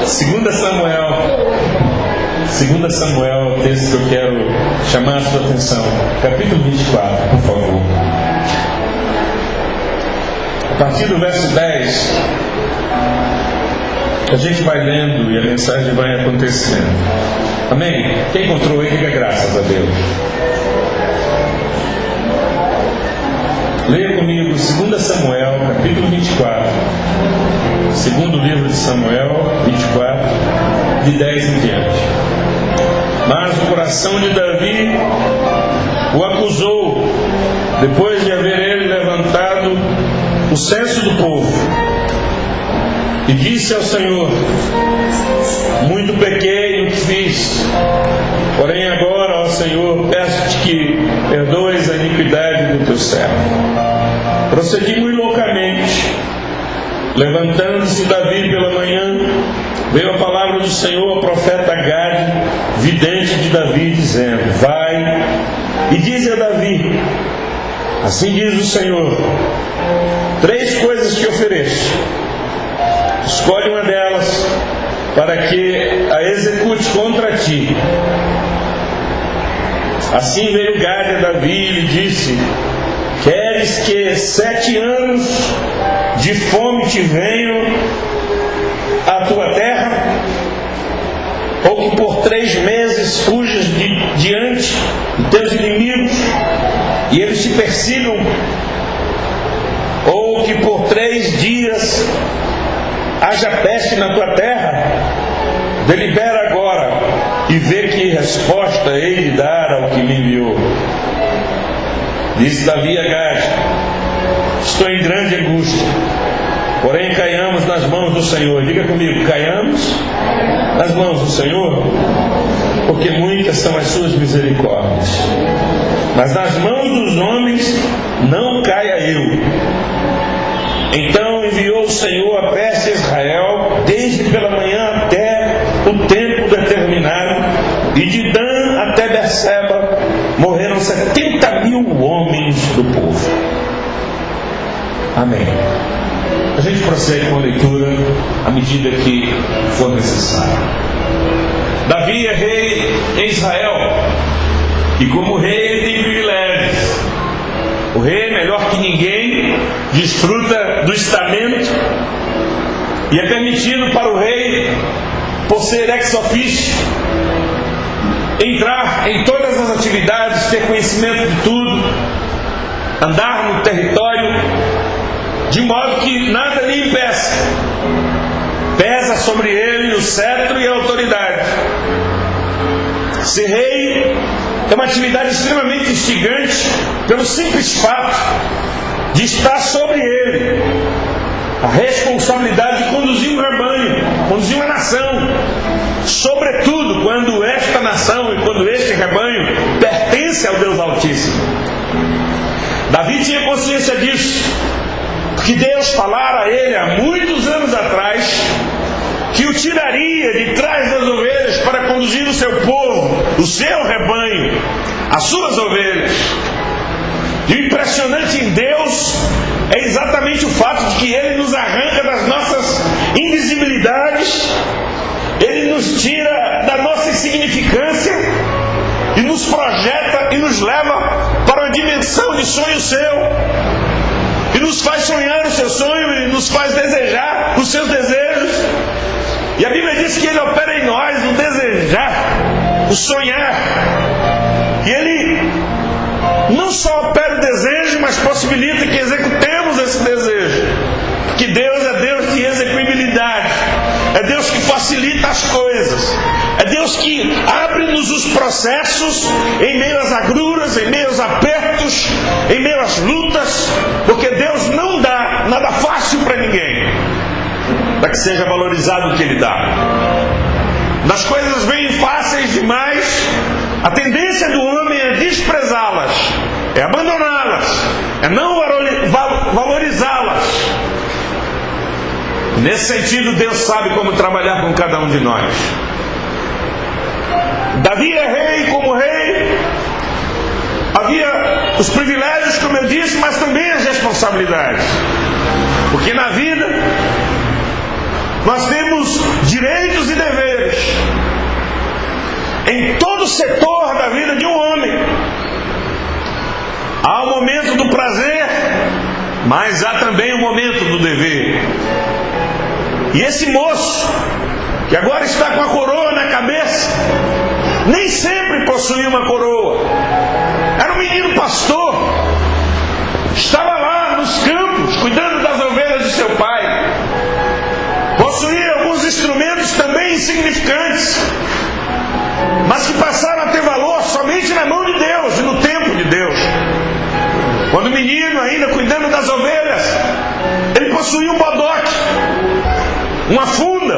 2 Samuel, o texto que eu quero chamar a sua atenção. Capítulo 24, por favor. A partir do verso 10, a gente vai lendo e a mensagem vai acontecendo. Amém? Quem encontrou aí, diga graças a Deus. Leia comigo 2 Samuel, capítulo 24. Segundo livro de Samuel, 24, de 10 em diante. Mas o coração de Davi o acusou, depois de haver ele levantado o censo do povo, e disse ao Senhor: muito pequei no que fiz, porém agora, ó Senhor, peço-te que perdoes a iniquidade do teu servo. Procedi muito loucamente. Levantando-se Davi pela manhã, veio a palavra do Senhor ao profeta Gade, vidente de Davi, dizendo: vai e dize a Davi: assim diz o Senhor, 3 coisas te ofereço, escolhe uma delas para que a execute contra ti. Assim veio Gade a Davi e lhe disse: queres que 7 anos de fome te venham à tua terra? Ou que por 3 meses fujas diante de teus inimigos e eles te persigam? Ou que por 3 dias haja peste na tua terra? Delibera agora e vê que resposta hei de dar ao que me enviou. Disse Davi a Gade: estou em grande angústia, porém caiamos nas mãos do Senhor. Diga comigo: caiamos nas mãos do Senhor, porque muitas são as suas misericórdias, mas nas mãos dos homens não caia eu. Então enviou o Senhor a peste a Israel, desde pela manhã até o tempo determinado, e de Dan até Berseba morreram 70.000 homens do povo. Amém. A gente prossegue com a leitura à medida que for necessário. Davi é rei em Israel, e como rei ele tem privilégios. O rei, melhor que ninguém, desfruta do estamento, e é permitido para o rei, por ser ex officio, entrar em todas as atividades, ter conhecimento de tudo, andar no território, de modo que nada lhe impeça. Pesa sobre ele o cetro e a autoridade. Ser rei é uma atividade extremamente instigante, pelo simples fato de estar sobre ele a responsabilidade de conduzir um rebanho, conduzir uma nação, sobretudo quando esta nação e quando este rebanho pertence ao Deus Altíssimo. Davi tinha consciência disso, porque Deus falara a ele há muitos anos atrás que o tiraria de trás das ovelhas para conduzir o seu povo, o seu rebanho, as suas ovelhas. E o impressionante em Deus é exatamente o fato de que Ele nos arranca das nossas invisibilidades, Ele nos tira da nossa insignificância e nos projeta e nos leva para uma dimensão de sonho seu, e nos faz sonhar o seu sonho e nos faz desejar os seus desejos. E a Bíblia diz que Ele opera em nós o desejar, o sonhar. E Ele não só opera o desejo, mas possibilita que executemos esse desejo. Porque Deus é Deus de execuibilidade. É Deus que facilita as coisas. É Deus que abre-nos os processos em meio às agruras, em meio aos apertos, em meio às lutas. Porque Deus não dá nada fácil para ninguém, para que seja valorizado o que Ele dá. Das coisas vêm fáceis demais, a tendência do homem é desprezá-las, é abandoná-las, é não valorizá-las. Nesse sentido, Deus sabe como trabalhar com cada um de nós. Davi é rei, como rei havia os privilégios, como eu disse, mas também as responsabilidades. Porque na vida Nós temos direitos e deveres em todo setor da vida de um homem. Há o momento do prazer, mas há também o momento do dever. E esse moço, que agora está com a coroa na cabeça, nem sempre possuía uma coroa. Era um menino pastor, estava lá nos campos, cuidando das ovelhas de seu pai. Possuía alguns instrumentos também insignificantes, mas que passaram a ter valor somente na mão de Deus e no tempo de Deus. Quando menino, ainda cuidando das ovelhas, ele possuía um bodoque, uma funda,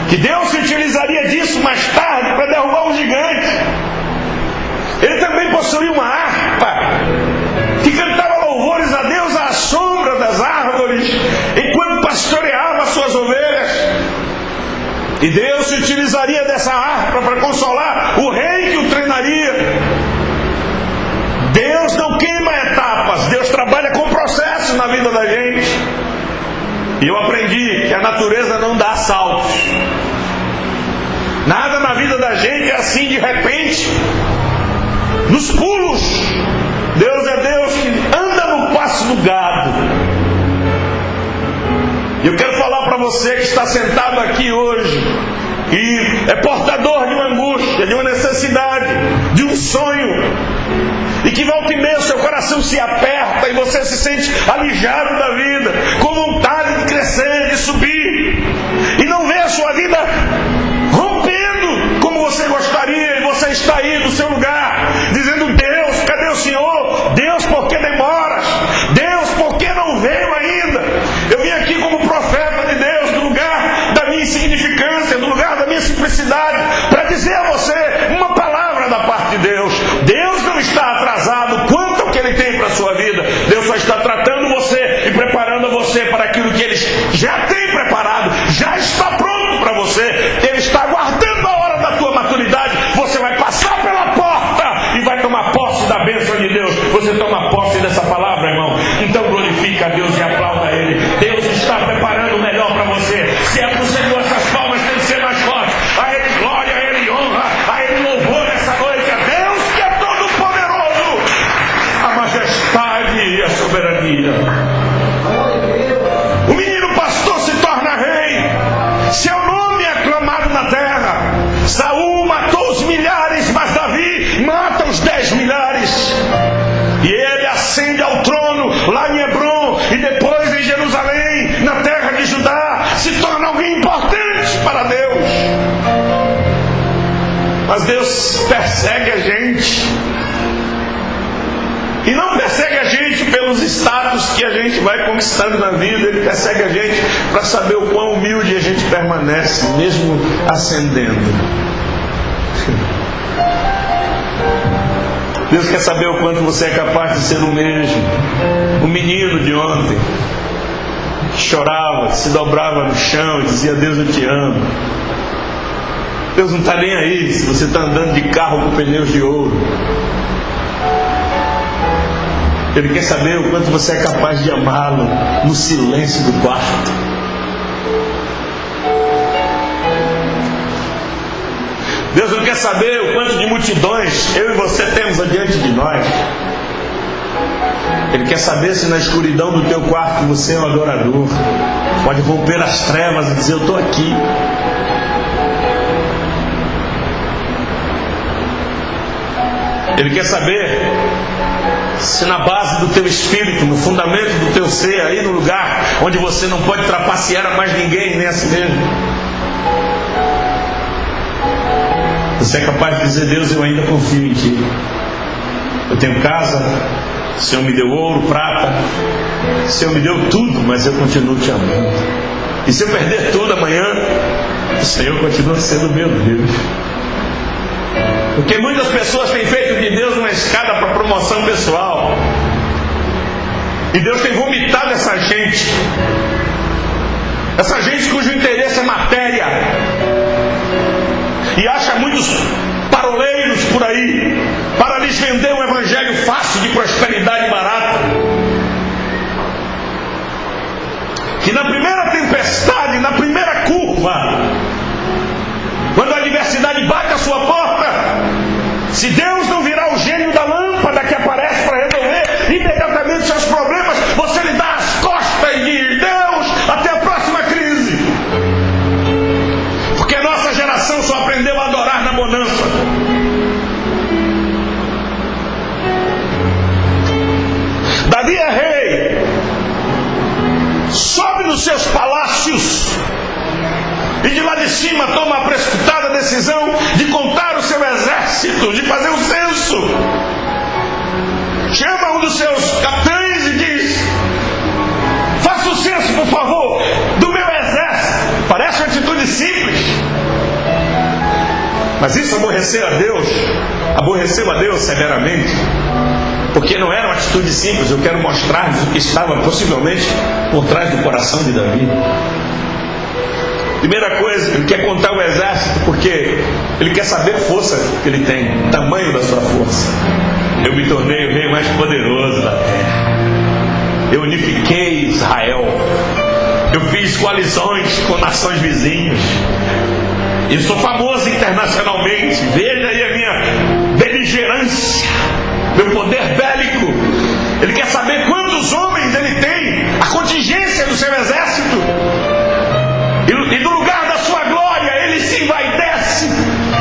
que Deus se utilizaria disso mais tarde para derrubar um gigante. Ele também possuía uma harpa, que cantava louvores a Deus à sombra das árvores, enquanto pastoreava suas ovelhas. E Deus se utilizaria dessa harpa para consolar o rei que o treinaria. Deus não queima etapas, Deus trabalha com processos na vida da gente. E eu aprendi que a natureza não dá saltos. Nada na vida da gente é assim de repente, nos pulos. Deus é Deus que anda no passo do gado. E eu quero falar para você que está sentado aqui hoje e é portador de uma angústia, de uma necessidade, de um sonho, e que volta e meia o seu coração se aperta e você se sente alijado da vida, com vontade de crescer, de subir, e não vê a sua vida rompendo como você gostaria, e você está aí no seu lugar, dizendo: Deus, cadê o Senhor? Deus, por que demoras? Deus, por que não veio ainda? Eu vim aqui como profeta de Deus, do lugar da minha insignificância, do lugar da minha simplicidade, para dizer a você uma palavra da parte de Deus. Deus não está atrasado quanto ao que Ele tem para a sua vida. Deus só está tratando você e preparando você para aquilo que Ele já tem preparado, já está pronto para você. Ele está aguardando a hora da tua maturidade. Você vai passar pela porta e vai tomar posse da bênção de Deus. Você toma posse dessa palavra, irmão. Então glorifica a Deus e aplauda Ele. Deus está preparando o melhor para você. Se é para o Senhor, essas palmas têm que ser mais fortes. A Ele glória, a Ele honra, a Ele louvor nessa noite. A Deus que é todo poderoso, a majestade e a soberania. O menino pastor se torna rei. Seu nome é aclamado na terra. Saul matou os milhares, mas Davi mata os 10 milhares. E ele ascende ao trono lá em Hebrom, e depois em Jerusalém, na terra de Judá, se torna alguém importante para Deus. Mas Deus persegue a gente, e não persegue a gente pelos status que a gente vai conquistando na vida. Ele persegue a gente para saber o quão humilde a gente permanece, mesmo ascendendo. Deus quer saber o quanto você é capaz de ser o mesmo. O menino de ontem, que chorava, que se dobrava no chão e dizia: Deus, eu te amo. Deus não está nem aí se você está andando de carro com pneus de ouro. Ele quer saber o quanto você é capaz de amá-lo no silêncio do quarto. Deus não quer saber o quanto de multidões eu e você temos adiante de nós. Ele quer saber se na escuridão do teu quarto você é um adorador, pode romper as trevas e dizer: eu estou aqui. Ele quer saber se na base do teu espírito, no fundamento do teu ser, aí no lugar onde você não pode trapacear a mais ninguém, nem a si mesmo, você é capaz de dizer: Deus, eu ainda confio em Ti. Eu tenho casa, o Senhor me deu ouro, prata, o Senhor me deu tudo, mas eu continuo Te amando. E se eu perder tudo amanhã, o Senhor continua sendo meu Deus. Porque muitas pessoas têm feito de Deus uma escada para promoção pessoal, e Deus tem vomitado essa gente cujo interesse é matéria, e acha muitos paroleiros por aí para lhes vender um evangelho fácil de prosperidade barata, que na primeira tempestade, na primeira cima toma a precipitada decisão de contar o seu exército, de fazer o censo. Chama um dos seus capitães e diz: faça o censo, por favor, do meu exército. Parece uma atitude simples, mas isso aborreceu a Deus severamente, porque não era uma atitude simples. Eu quero mostrar-lhes o que estava possivelmente por trás do coração de Davi. Primeira coisa, ele quer contar o exército porque ele quer saber a força que ele tem, o tamanho da sua força. Eu me tornei o rei mais poderoso da terra. Eu unifiquei Israel. Eu fiz coalizões com nações vizinhas. Eu sou famoso internacionalmente. Veja aí a minha beligerância, meu poder bélico. Ele quer saber quantos homens ele tem, a contingência do seu exército. E do lugar da sua glória, ele se envaidece.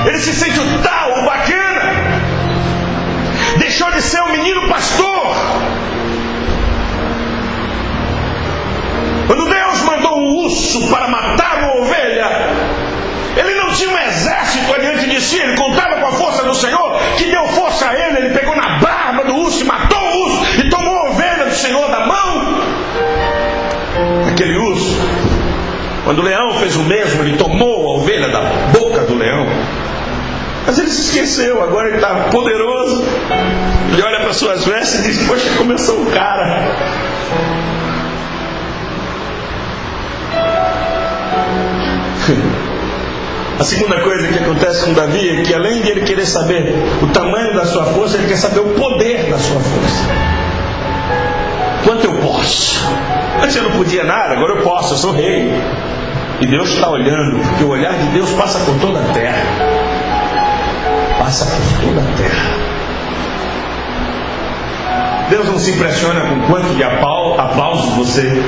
Ele se sente o tal, o bacana. Deixou de ser um menino pastor. Quando Deus mandou um urso para matar uma ovelha, ele não tinha um exército adiante de si. Ele contava com a força do Senhor, que deu força a ele. Ele pegou na barba do urso e matou o urso e tomou a ovelha do Senhor da mão. Aquele urso, quando o leão fez o mesmo, ele tomou a ovelha da boca do leão. Mas ele se esqueceu. Agora ele está poderoso. Ele olha para suas vestes e diz: poxa, como eu sou um cara. A segunda coisa que acontece com Davi é que, além de ele querer saber o tamanho da sua força, ele quer saber o poder da sua força. Quanto eu posso? Antes eu não podia nada, agora eu posso, eu sou rei. E Deus está olhando, porque o olhar de Deus passa por toda a terra. Passa por toda a terra. Deus não se impressiona com quanto de aplausos você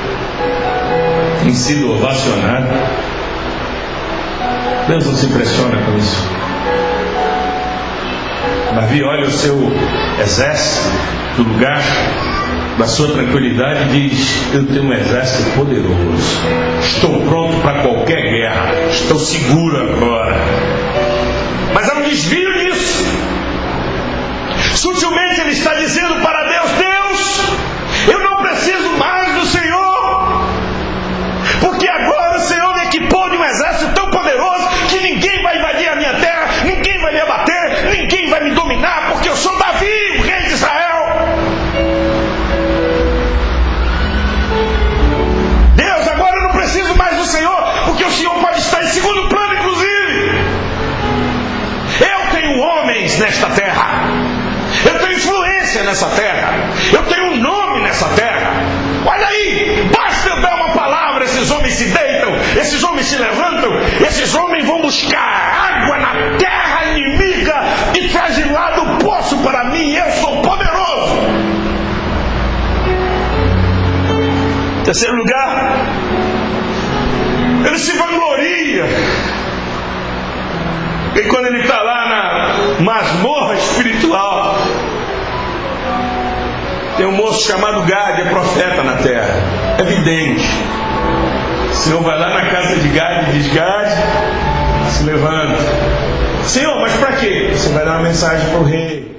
tem sido ovacionado. Deus não se impressiona com isso. Davi olha o seu exército do lugar da sua tranquilidade e diz: eu tenho um exército poderoso, estou pronto para qualquer guerra, estou seguro agora. Mas há um desvio nisso. Sutilmente ele está dizendo para Deus: Deus, eu não preciso mais do Senhor, porque agora o Senhor me equipou de um exército tão poderoso que ninguém vai invadir a minha terra, ninguém vai me abater, ninguém vai me dominar, porque eu sou Davi, o rei de Israel. Deus, agora eu não preciso mais do Senhor, porque o Senhor pode estar em segundo plano, inclusive. Eu tenho homens nesta terra, eu tenho influência nessa terra, eu tenho um nome nessa terra. Olha aí, basta eu dar uma palavra, esses homens se deitam, esses homens se levantam, esses homens vão buscar água na terra inimiga e traz de lá do poço para mim. Eu sou poderoso. Terceiro lugar, ele se vangloria. E quando ele está lá na masmorra espiritual, tem um moço chamado Gade, é profeta na terra, é vidente. O Senhor vai lá na casa de Gade e diz: Gade, se levanta. Senhor, mas para quê? Você vai dar uma mensagem para o rei.